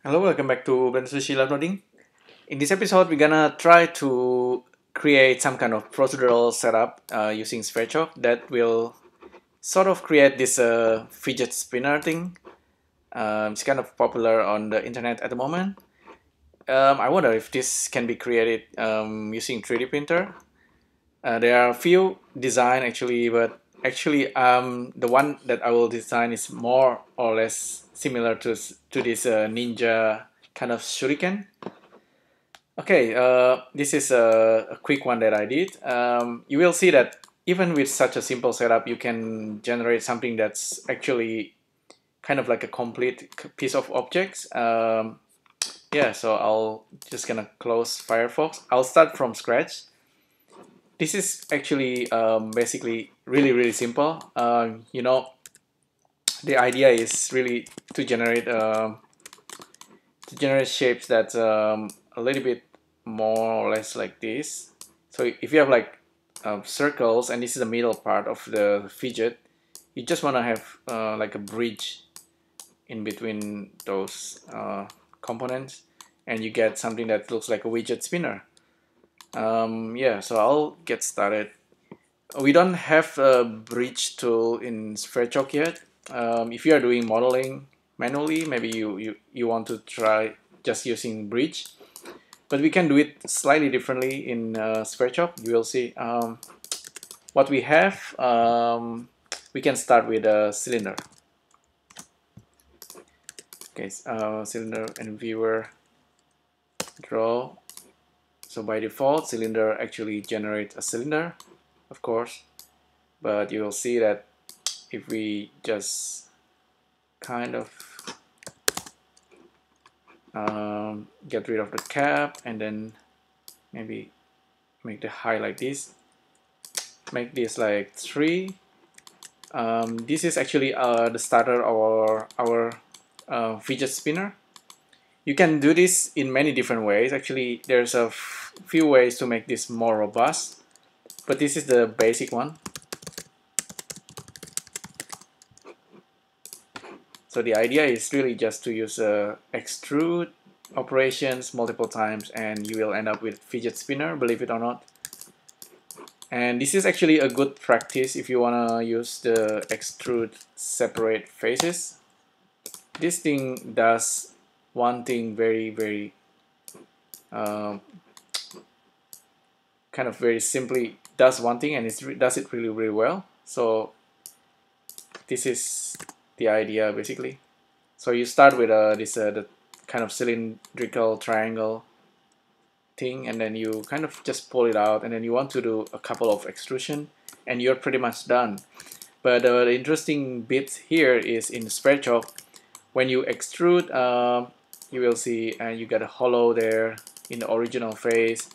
Hello, welcome back to Sushi Live Noding. In this episode, we're gonna try to create some kind of procedural setup using Sverchok that will sort of create this fidget spinner thing. It's kind of popular on the internet at the moment. I wonder if this can be created using 3D printer. There are a few design actually, but actually the one that I will design is more or less similar to this ninja kind of shuriken. Okay, this is a quick one that I did. You will see that even with such a simple setup, you can generate something that's actually kind of like a complete piece of objects. Yeah, so I'll just gonna close Firefox. I'll start from scratch. This is actually basically really simple. The idea is really to generate shapes that's a little bit more or less like this. So if you have like circles and this is the middle part of the fidget, you just want to have like a bridge in between those components, and you get something that looks like a widget spinner. Yeah, so I'll get started. We don't have a bridge tool in Sverchok yet. If you are doing modeling manually, maybe you want to try just using bridge, but we can do it slightly differently in Sverchok. You will see what we have. We can start with a cylinder. Okay, cylinder and viewer draw. So by default, cylinder actually generates a cylinder, of course, but you will see that if we just kind of get rid of the cap and then maybe make the height like this, make this like 3. This is actually the starter of our fidget spinner. You can do this in many different ways. Actually, there's a few ways to make this more robust, but this is the basic one. So the idea is really just to use extrude operations multiple times, and you will end up with fidget spinner, believe it or not. And this is actually a good practice if you want to use the extrude separate faces. This thing does one thing very kind of very simply does one thing, and it does it really well. So this is the idea basically. So you start with this the kind of cylindrical triangle thing, and then you kind of just pull it out, and then you want to do a couple of extrusion, and you're pretty much done. But the interesting bit here is in the Sverchok, when you extrude, you will see you got a hollow there in the original face,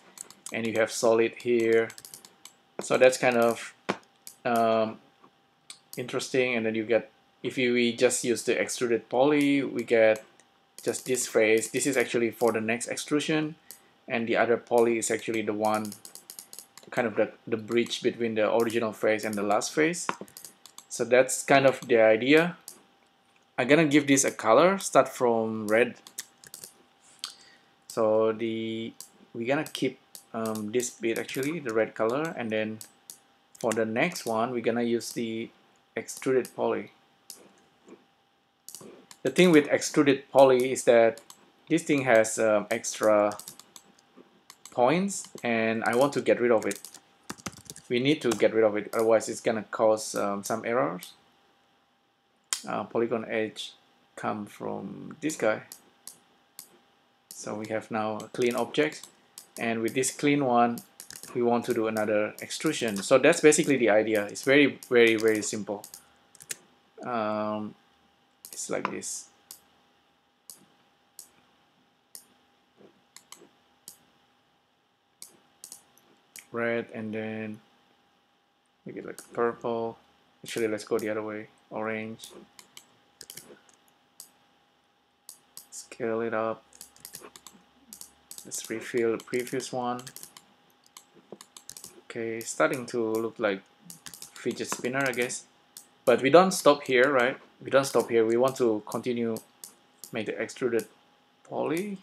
and you have solid here. So that's kind of interesting. And then you get, if we just use the extruded poly, we get just this face. This is actually for the next extrusion, and the other poly is actually the one kind of the bridge between the original face and the last face. So that's kind of the idea. I'm gonna give this a color, start from red. So we're gonna keep this bit actually, the red color, and then for the next one we're gonna use the extruded poly. The thing with extruded poly is that this thing has extra points, and I want to get rid of it. We need to get rid of it, otherwise it's gonna cause some errors. Polygon edge come from this guy. So we have now a clean object, and with this clean one we want to do another extrusion. So that's basically the idea. It's very simple. It's like this. Red, and then make it like purple. Actually, let's go the other way. Orange. Scale it up. Let's refill the previous one. Okay, starting to look like fidget spinner, I guess. But we don't stop here, right? We don't stop here. We want to continue make the extruded poly,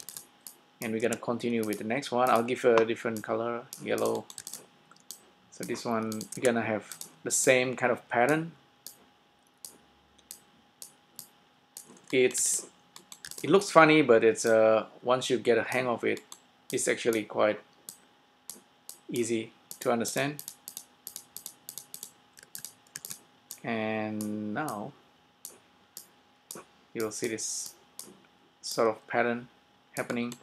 and we're gonna continue with the next one. I'll give a different color, yellow. So this one, we're gonna have the same kind of pattern. It looks funny, but it's once you get a hang of it, it's actually quite easy to understand. And now you'll see this sort of pattern happening.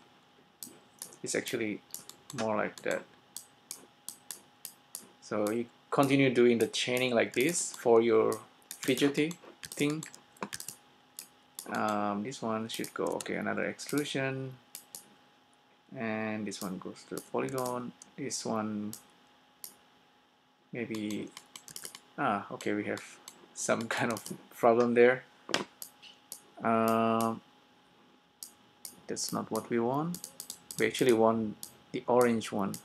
It's actually more like that. So you continue doing the chaining like this for your fidgety thing. This one should go, okay, another extrusion, and this one goes to the polygon. This one maybe, okay, we have some kind of problem there. That's not what we want. We actually want the orange one.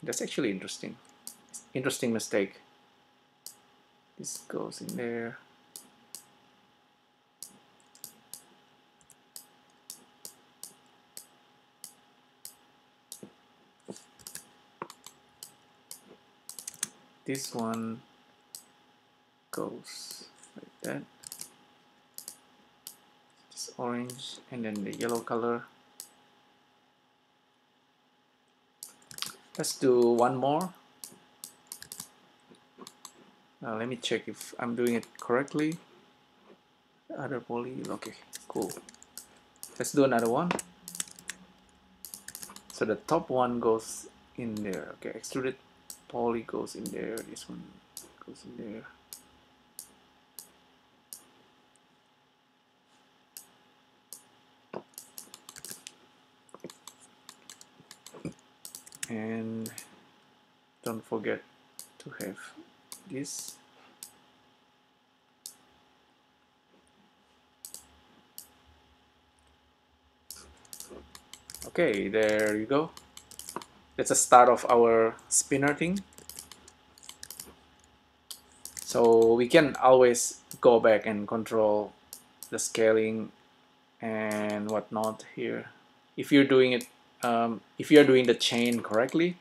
That's actually interesting. Interesting mistake. This goes in there. This one goes like that. Just orange, and then the yellow color. Let's do one more. Let me check if I'm doing it correctly. The other poly, okay, cool. Let's do another one. So the top one goes in there. Okay, extruded poly goes in there. This one goes in there. And don't forget to have this. Okay, there you go. That's the start of our spinner thing. So we can always go back and control the scaling and whatnot here. If you're doing it, if you're doing the chain correctly,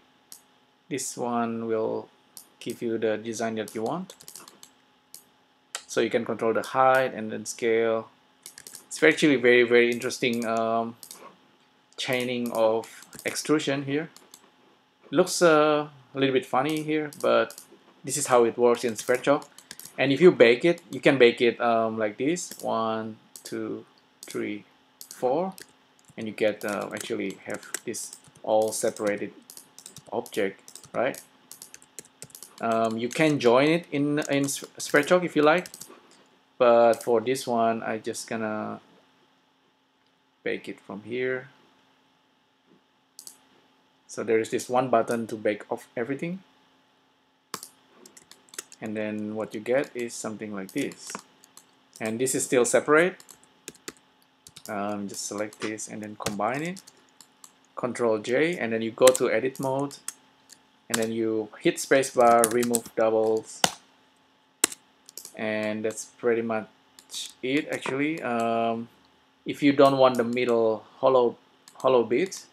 this one will give you the design that you want. So you can control the height and then scale. It's actually very, very interesting chaining of extrusion here. It looks a little bit funny here, but this is how it works in Sverchok. And if you bake it, you can bake it like this: 1, 2, 3, 4, and you get actually have this all separated object, right? You can join it in Sverchok if you like, but for this one, I just gonna bake it from here. So there is this one button to bake off everything, and then what you get is something like this. And this is still separate. Just select this and then combine it. Control J, and then you go to edit mode, and then you hit spacebar, remove doubles, and that's pretty much it actually. If you don't want the middle hollow bits,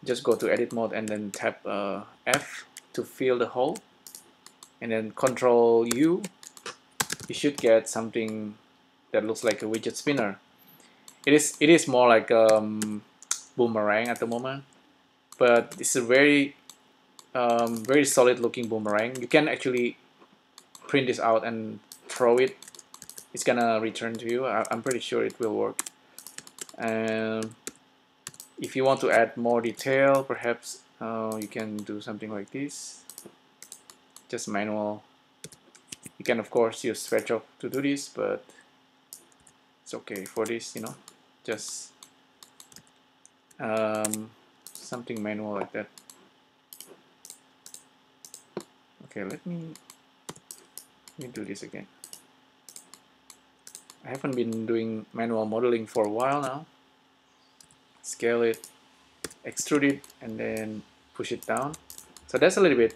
just go to edit mode and then tap F to fill the hole, and then Control U. You should get something that looks like a widget spinner. It is more like Boomerang at the moment, but it's a very very solid looking Boomerang. You can actually print this out and throw it. It's gonna return to you. I'm pretty sure it will work. And if you want to add more detail, perhaps you can do something like this. Just manual. You can of course use Sverchok to do this, but it's okay for this, you know. Just something manual like that. Okay, let me do this again. I haven't been doing manual modeling for a while now. Scale it, extrude it, and then push it down. So that's a little bit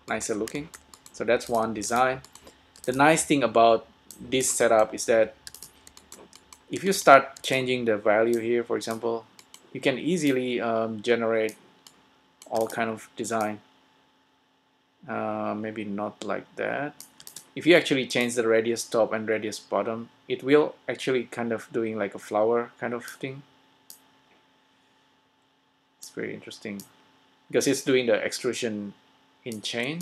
nicer looking. So that's one design. The nice thing about this setup is that if you start changing the value here, for example, you can easily generate all kind of design. Maybe not like that. If you actually change the radius top and radius bottom, it will actually kind of doing like a flower kind of thing. It's very interesting because it's doing the extrusion in chain.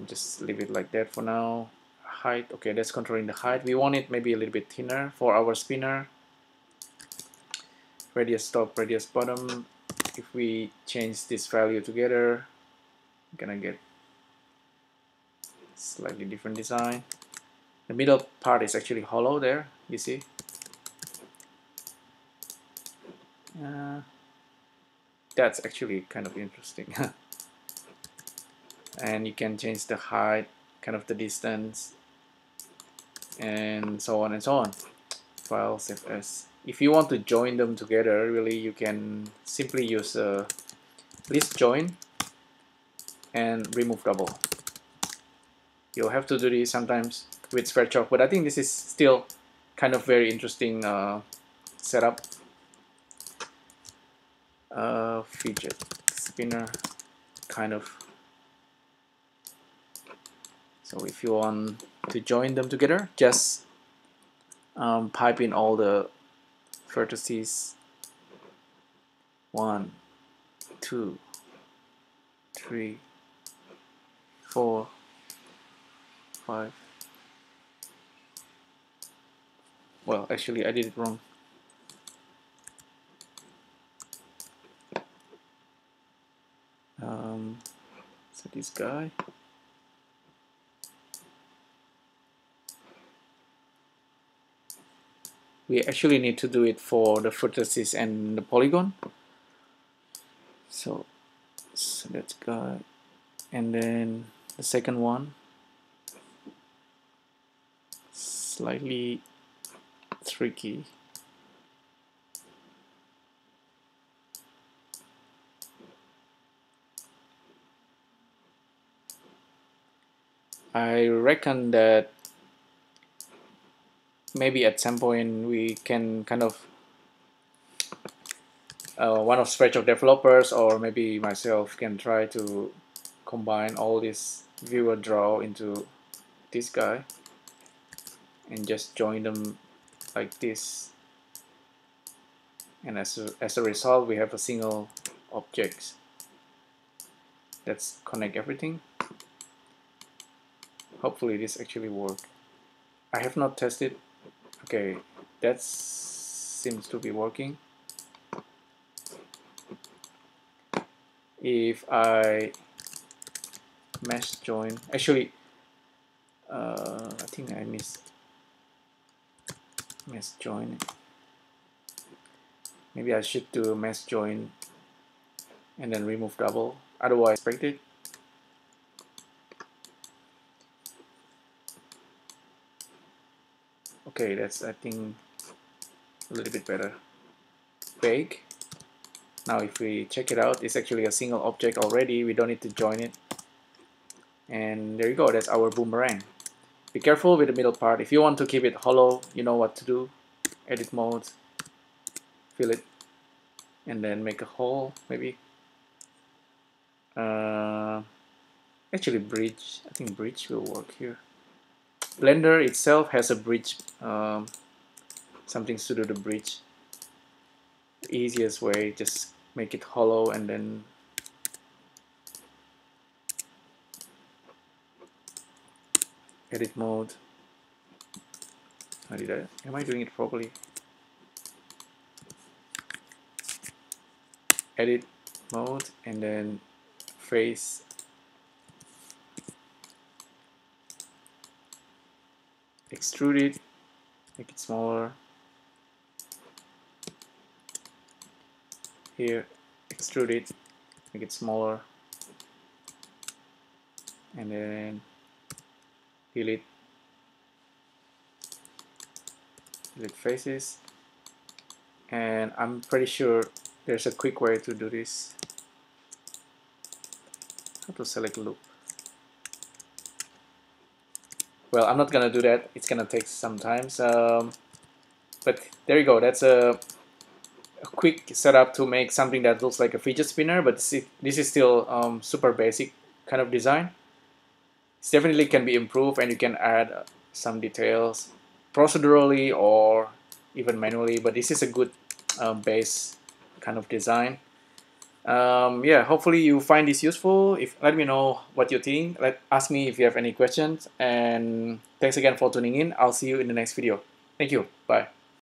Just leave it like that for now. Height, okay, that's controlling the height. We want it maybe a little bit thinner for our spinner. Radius top, radius bottom. If we change this value together, we're gonna get slightly different design. The middle part is actually hollow there, you see. That's actually kind of interesting. And you can change the height, kind of the distance, and so on and so on. File, save as. If you want to join them together, really, you can simply use list join and remove double. You'll have to do this sometimes with Sverchok, but I think this is still kind of very interesting setup. Fidget spinner, kind of. So if you want to join them together, just pipe in all the vertices. 1, 2, 3, 4, 5. Well, actually I did it wrong. So this guy. We actually need to do it for the vertices and the polygon. So that's guy, and then the second one, slightly tricky. I reckon that maybe at some point we can kind of one of Sverchok developers or maybe myself can try to combine all this viewer draw into this guy and just join them like this, and as a result we have a single object that's connect everything. Hopefully this actually works. I have not tested. Okay, that seems to be working. If I mesh join, actually I think I missed mesh join. Maybe I should do mesh join and then remove double, otherwise expected. Okay, that's I think a little bit better. Bake. Now if we check it out, it's actually a single object already. We don't need to join it. And there you go, that's our boomerang. Be careful with the middle part. If you want to keep it hollow, you know what to do. Edit mode, fill it, and then make a hole maybe. Actually bridge, I think bridge will work here. Blender itself has a bridge, something to do the bridge. The easiest way, just make it hollow and then edit mode. How did I? Am I doing it properly? Edit mode and then face. Extrude it, make it smaller. Here, extrude it, make it smaller. And then delete faces. And I'm pretty sure there's a quick way to do this. How to select loop. Well, I'm not gonna do that. It's gonna take some time. But there you go. That's a quick setup to make something that looks like a fidget spinner, but this is still super basic kind of design. It definitely can be improved, and you can add some details procedurally or even manually, but this is a good base kind of design. Yeah, hopefully you find this useful. Let me know what you think. Ask me if you have any questions, and thanks again for tuning in. I'll see you in the next video. Thank you. Bye.